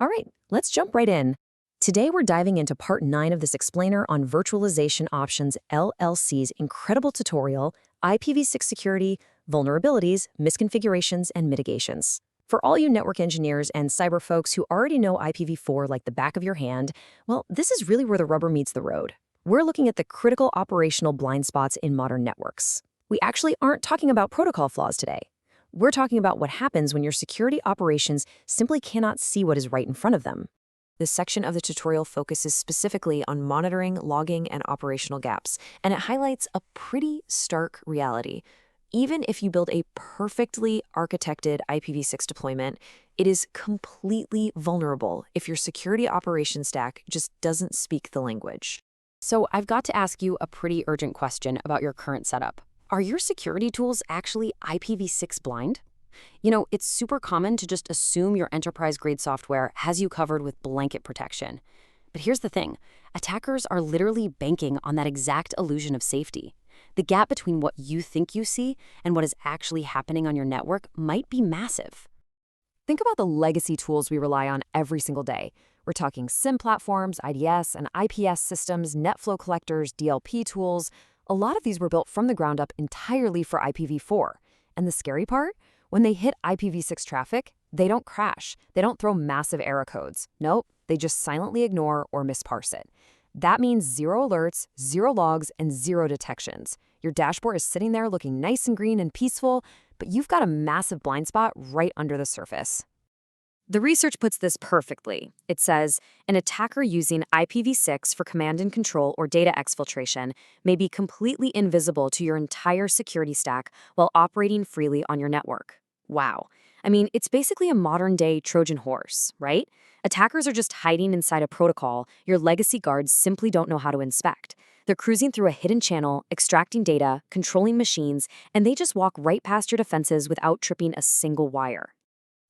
All right, let's jump right in. Today we're diving into part 9 of this explainer on Virtualization Options LLC's incredible tutorial, IPv6 security, vulnerabilities, misconfigurations, and mitigations. For all you network engineers and cyber folks who already know IPv4 like the back of your hand, well, this is really where the rubber meets the road. We're looking at the critical operational blind spots in modern networks. We actually aren't talking about protocol flaws today. We're talking about what happens when your security operations simply cannot see what is right in front of them. This section of the tutorial focuses specifically on monitoring, logging, and operational gaps, and it highlights a pretty stark reality. Even if you build a perfectly architected IPv6 deployment, it is completely vulnerable if your security operations stack just doesn't speak the language. So I've got to ask you a pretty urgent question about your current setup. Are your security tools actually IPv6 blind? You know, it's super common to just assume your enterprise-grade software has you covered with blanket protection. But here's the thing. Attackers are literally banking on that exact illusion of safety. The gap between what you think you see and what is actually happening on your network might be massive. Think about the legacy tools we rely on every single day. We're talking SIM platforms, IDS and IPS systems, NetFlow collectors, DLP tools. A lot of these were built from the ground up entirely for IPv4. And the scary part? When they hit IPv6 traffic, they don't crash. They don't throw massive error codes. Nope, they just silently ignore or misparse it. That means 0 alerts, 0 logs, and 0 detections. Your dashboard is sitting there looking nice and green and peaceful, but you've got a massive blind spot right under the surface. The research puts this perfectly. It says, an attacker using IPv6 for command and control or data exfiltration may be completely invisible to your entire security stack while operating freely on your network. Wow. I mean, it's basically a modern-day Trojan horse, right? Attackers are just hiding inside a protocol your legacy guards simply don't know how to inspect. They're cruising through a hidden channel, extracting data, controlling machines, and they just walk right past your defenses without tripping a single wire.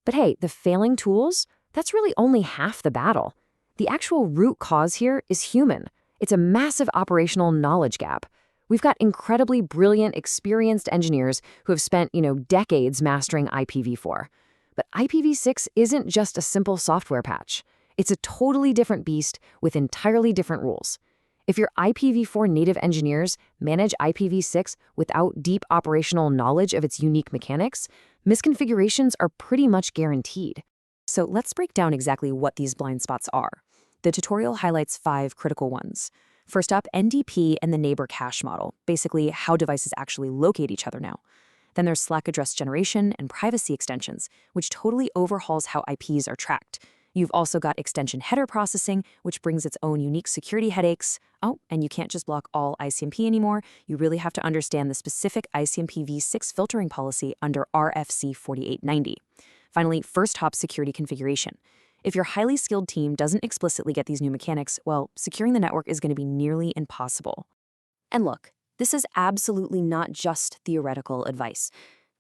But hey, the failing tools, that's really only half the battle. The actual root cause here is human. It's a massive operational knowledge gap. We've got incredibly brilliant, experienced engineers who have spent, decades mastering IPv4. But IPv6 isn't just a simple software patch. It's a totally different beast with entirely different rules. If your IPv4 native engineers manage IPv6 without deep operational knowledge of its unique mechanics, misconfigurations are pretty much guaranteed. So let's break down exactly what these blind spots are. The tutorial highlights 5 critical ones. First up, NDP and the neighbor cache model, basically how devices actually locate each other now. Then there's Slack address generation and privacy extensions, which totally overhauls how IPs are tracked. You've also got extension header processing, which brings its own unique security headaches. Oh, and you can't just block all ICMP anymore. You really have to understand the specific ICMP v6 filtering policy under RFC 4890. Finally, first hop security configuration. If your highly skilled team doesn't explicitly get these new mechanics, well, securing the network is going to be nearly impossible. And look, this is absolutely not just theoretical advice.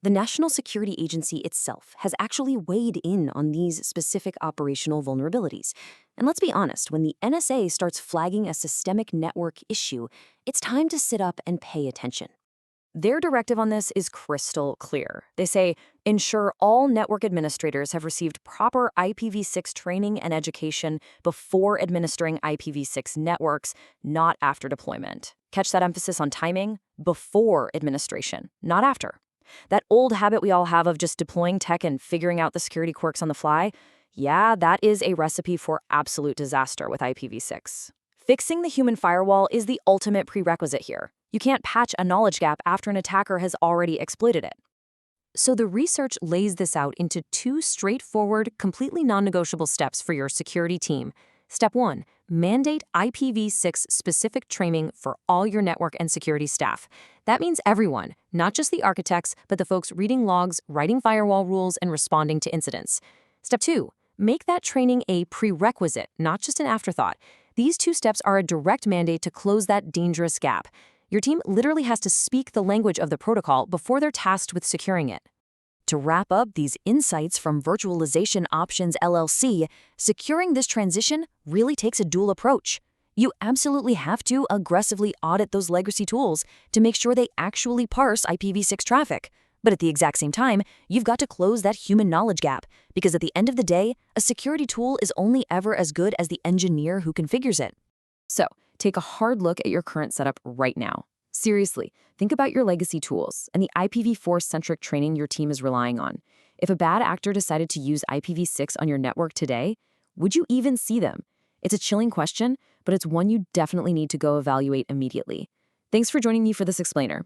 The National Security Agency itself has actually weighed in on these specific operational vulnerabilities. And let's be honest, when the NSA starts flagging a systemic network issue, it's time to sit up and pay attention. Their directive on this is crystal clear. They say, ensure all network administrators have received proper IPv6 training and education before administering IPv6 networks, not after deployment. Catch that emphasis on timing? Before administration, not after. That old habit we all have of just deploying tech and figuring out the security quirks on the fly, yeah, that is a recipe for absolute disaster with IPv6. Fixing the human firewall is the ultimate prerequisite here. You can't patch a knowledge gap after an attacker has already exploited it. So the research lays this out into 2 straightforward, completely non-negotiable steps for your security team. Step 1, mandate IPv6 specific training for all your network and security staff. That means everyone, not just the architects, but the folks reading logs, writing firewall rules, and responding to incidents. Step 2, make that training a prerequisite, not just an afterthought. These 2 steps are a direct mandate to close that dangerous gap. Your team literally has to speak the language of the protocol before they're tasked with securing it. To wrap up these insights from Virtualization Options LLC, securing this transition really takes a dual approach. You absolutely have to aggressively audit those legacy tools to make sure they actually parse IPv6 traffic. But at the exact same time, you've got to close that human knowledge gap, because at the end of the day, a security tool is only ever as good as the engineer who configures it. So, take a hard look at your current setup right now. Seriously, think about your legacy tools and the IPv4-centric training your team is relying on. If a bad actor decided to use IPv6 on your network today, would you even see them? It's a chilling question, but it's one you definitely need to go evaluate immediately. Thanks for joining me for this explainer.